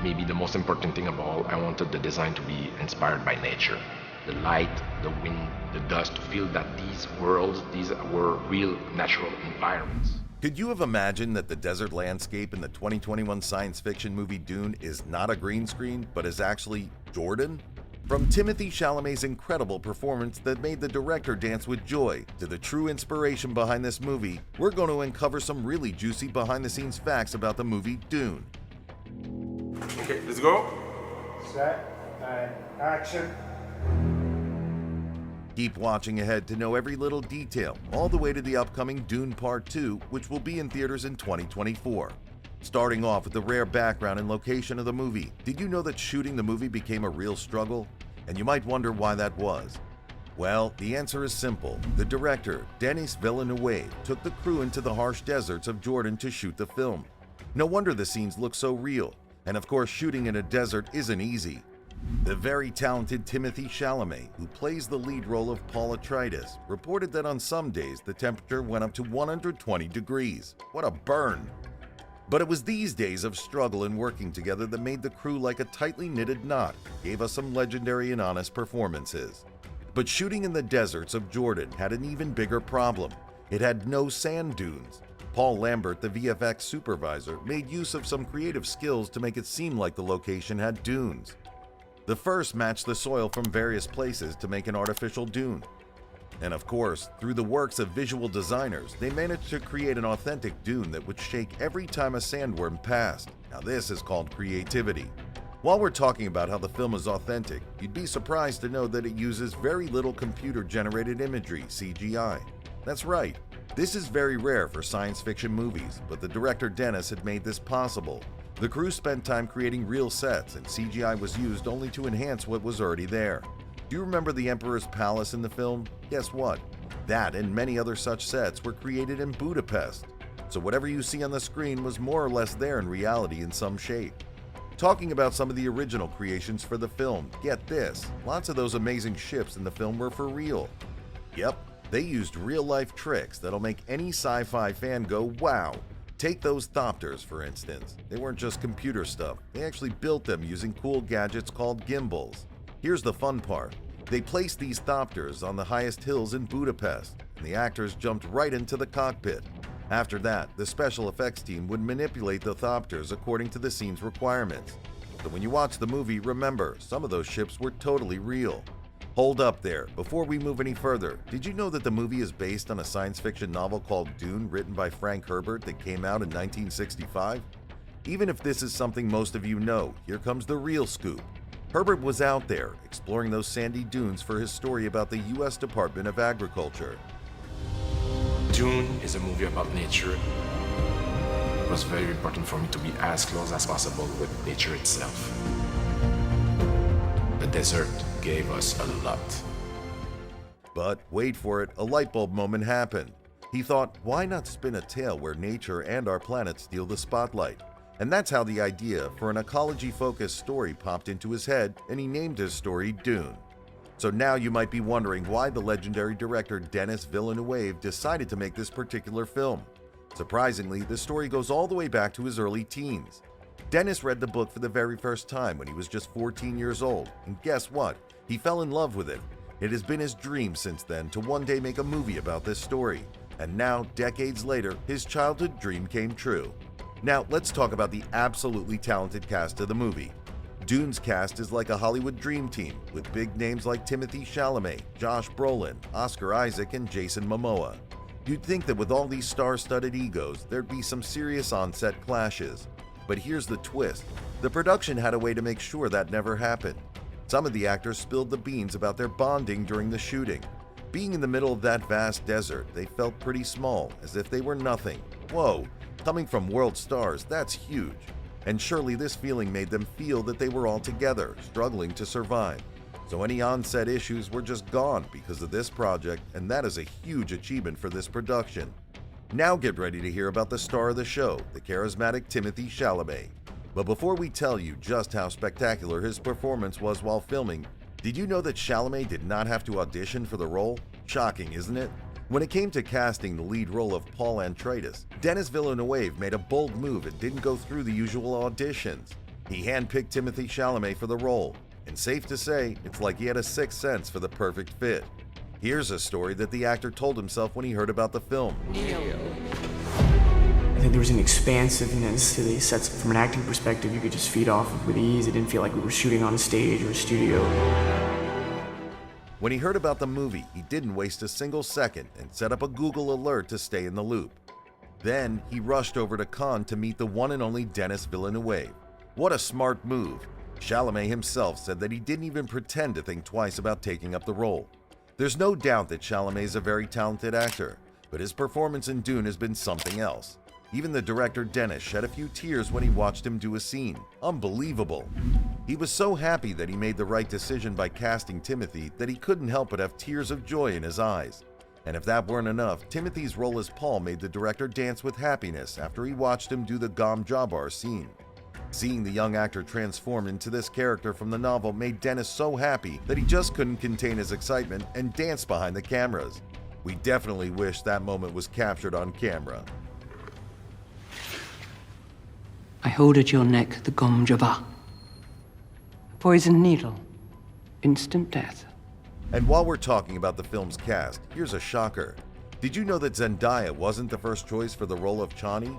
maybe the most important thing of all, I wanted the design to be inspired by nature. The light, the wind, the dust, to feel that these worlds, these were real natural environments. Could you have imagined that the desert landscape in the 2021 science fiction movie Dune is not a green screen, but is actually Jordan? From Timothee Chalamet's incredible performance that made the director dance with joy to the true inspiration behind this movie, we're going to uncover some really juicy behind-the-scenes facts about the movie Dune. Okay, let's go. Set and action. Keep watching ahead to know every little detail, all the way to the upcoming Dune Part Two, which will be in theaters in 2024. Starting off with the rare background and location of the movie, did you know that shooting the movie became a real struggle? And you might wonder why that was. Well, the answer is simple. The director, Denis Villeneuve, took the crew into the harsh deserts of Jordan to shoot the film. No wonder the scenes look so real. And of course, shooting in a desert isn't easy. The very talented Timothee Chalamet, who plays the lead role of Paul Atreides, reported that on some days the temperature went up to 120 degrees. What a burn! But it was these days of struggle and working together that made the crew like a tightly knitted knot, gave us some legendary and honest performances. But shooting in the deserts of Jordan had an even bigger problem. It had no sand dunes. Paul Lambert, the VFX supervisor, made use of some creative skills to make it seem like the location had dunes. The first matched the soil from various places to make an artificial dune. And of course, through the works of visual designers, they managed to create an authentic dune that would shake every time a sandworm passed. Now this is called creativity. While we're talking about how the film is authentic, you'd be surprised to know that it uses very little computer-generated imagery, CGI. That's right, this is very rare for science fiction movies, but the director Denis had made this possible. The crew spent time creating real sets, and CGI was used only to enhance what was already there. Do you remember the Emperor's Palace in the film? Guess what? That and many other such sets were created in Budapest. So whatever you see on the screen was more or less there in reality in some shape. Talking about some of the original creations for the film, get this, lots of those amazing ships in the film were for real. Yep, they used real-life tricks that'll make any sci-fi fan go, wow. Take those thopters, for instance. They weren't just computer stuff. They actually built them using cool gadgets called gimbals. Here's the fun part. They placed these thopters on the highest hills in Budapest, and the actors jumped right into the cockpit. After that, the special effects team would manipulate the thopters according to the scene's requirements. So when you watch the movie, remember, some of those ships were totally real. Hold up there, before we move any further, did you know that the movie is based on a science fiction novel called Dune written by Frank Herbert that came out in 1965? Even if this is something most of you know, here comes the real scoop. Herbert was out there, exploring those sandy dunes for his story about the U.S. Department of Agriculture. Dune is a movie about nature. It was very important for me to be as close as possible with nature itself. The desert gave us a lot. But wait for it, a light bulb moment happened. He thought, why not spin a tale where nature and our planet steal the spotlight? And that's how the idea for an ecology-focused story popped into his head, and he named his story Dune. So now you might be wondering why the legendary director Denis Villeneuve decided to make this particular film. Surprisingly, the story goes all the way back to his early teens. Denis read the book for the very first time when he was just 14 years old, and guess what? He fell in love with it. It has been his dream since then to one day make a movie about this story. And now, decades later, his childhood dream came true. Now, let's talk about the absolutely talented cast of the movie. Dune's cast is like a Hollywood dream team, with big names like Timothee Chalamet, Josh Brolin, Oscar Isaac, and Jason Momoa. You'd think that with all these star-studded egos, there'd be some serious on-set clashes. But here's the twist. The production had a way to make sure that never happened. Some of the actors spilled the beans about their bonding during the shooting. Being in the middle of that vast desert, they felt pretty small, as if they were nothing. Whoa, coming from world stars, that's huge. And surely this feeling made them feel that they were all together, struggling to survive. So any on-set issues were just gone because of this project, and that is a huge achievement for this production. Now get ready to hear about the star of the show, the charismatic Timothee Chalamet. But before we tell you just how spectacular his performance was while filming, did you know that Chalamet did not have to audition for the role? Shocking, isn't it? When it came to casting the lead role of Paul Atreides, Denis Villeneuve made a bold move and didn't go through the usual auditions. He handpicked Timothee Chalamet for the role, and safe to say, it's like he had a sixth sense for the perfect fit. Here's a story that the actor told himself when he heard about the film. I think there was an expansiveness to these sets from an acting perspective you could just feed off of with ease. It didn't feel like we were shooting on a stage or a studio. When he heard about the movie, he didn't waste a single second and set up a Google alert to stay in the loop. Then he rushed over to Cannes to meet the one and only Denis Villeneuve. What a smart move. Chalamet himself said that he didn't even pretend to think twice about taking up the role. There's no doubt that Chalamet is a very talented actor, but his performance in Dune has been something else. Even the director Denis shed a few tears when he watched him do a scene. Unbelievable. He was so happy that he made the right decision by casting Timothee that he couldn't help but have tears of joy in his eyes. And if that weren't enough, Timothy's role as Paul made the director dance with happiness after he watched him do the Gom Jabbar scene. Seeing the young actor transform into this character from the novel made Denis so happy that he just couldn't contain his excitement and danced behind the cameras. We definitely wish that moment was captured on camera. I hold at your neck the Gom Jabbar. Poison needle. Instant death. And while we're talking about the film's cast, here's a shocker. Did you know that Zendaya wasn't the first choice for the role of Chani?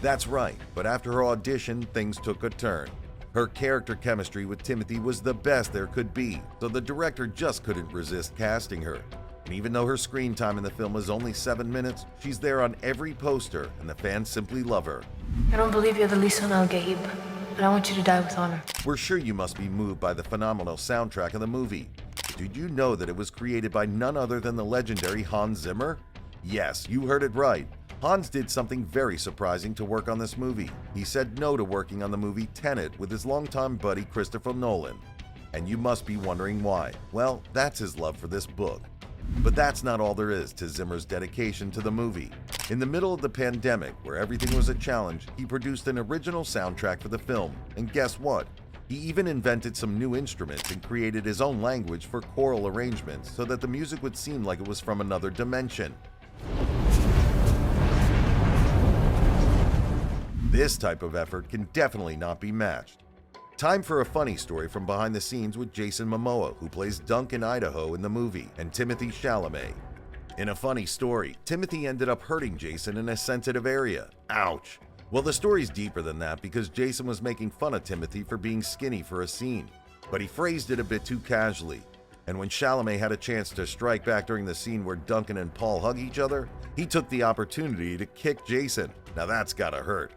That's right, but after her audition, things took a turn. Her character chemistry with Timothee was the best there could be, so the director just couldn't resist casting her. And even though her screen time in the film is only 7 minutes, she's there on every poster, and the fans simply love her. I don't believe you're the Lisan al-Gaib, but I want you to die with honor. We're sure you must be moved by the phenomenal soundtrack of the movie. Did you know that it was created by none other than the legendary Hans Zimmer? Yes, you heard it right. Hans did something very surprising to work on this movie. He said no to working on the movie Tenet with his longtime buddy Christopher Nolan. And you must be wondering why. Well, that's his love for this book. But that's not all there is to Zimmer's dedication to the movie. In the middle of the pandemic, where everything was a challenge, he produced an original soundtrack for the film. And guess what? He even invented some new instruments and created his own language for choral arrangements so that the music would seem like it was from another dimension. This type of effort can definitely not be matched. Time for a funny story from behind the scenes with Jason Momoa, who plays Duncan Idaho in the movie, and Timothée Chalamet. In a funny story, Timothée ended up hurting Jason in a sensitive area. Ouch! Well, the story's deeper than that because Jason was making fun of Timothée for being skinny for a scene, but he phrased it a bit too casually. And when Chalamet had a chance to strike back during the scene where Duncan and Paul hug each other, he took the opportunity to kick Jason. Now that's gotta hurt.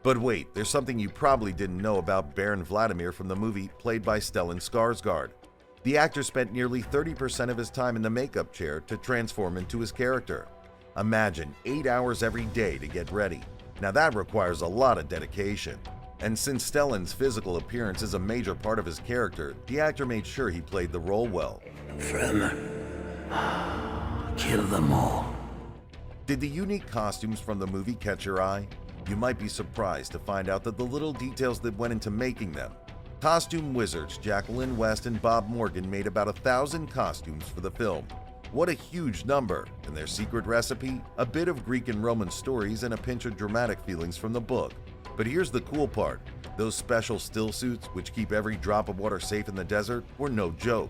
But wait, there's something you probably didn't know about Baron Vladimir from the movie, played by Stellan Skarsgård. The actor spent nearly 30% of his time in the makeup chair to transform into his character. Imagine 8 hours every day to get ready. Now that requires a lot of dedication. And since Stellan's physical appearance is a major part of his character, the actor made sure he played the role well. Fremen, kill them all. Did the unique costumes from the movie catch your eye? You might be surprised to find out that the little details that went into making them. Costume wizards Jacqueline West and Bob Morgan made about 1,000 costumes for the film. What a huge number! And their secret recipe? A bit of Greek and Roman stories and a pinch of dramatic feelings from the book. But here's the cool part. Those special still suits, which keep every drop of water safe in the desert, were no joke.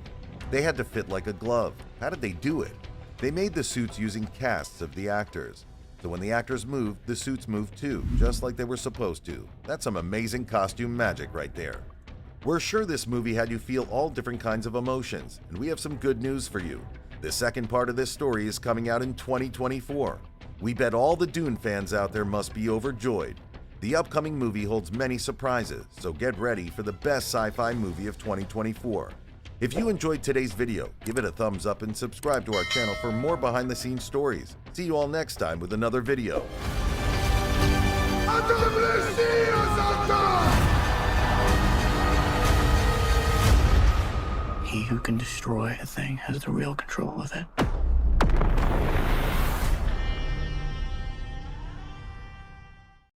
They had to fit like a glove. How did they do it? They made the suits using casts of the actors. So when the actors moved, the suits moved too, just like they were supposed to. That's some amazing costume magic right there. We're sure this movie had you feel all different kinds of emotions, and we have some good news for you. The second part of this story is coming out in 2024. We bet all the Dune fans out there must be overjoyed. The upcoming movie holds many surprises, so get ready for the best sci-fi movie of 2024. If you enjoyed today's video, give it a thumbs up and subscribe to our channel for more behind-the-scenes stories. See you all next time with another video. He who can destroy a thing has the real control of it.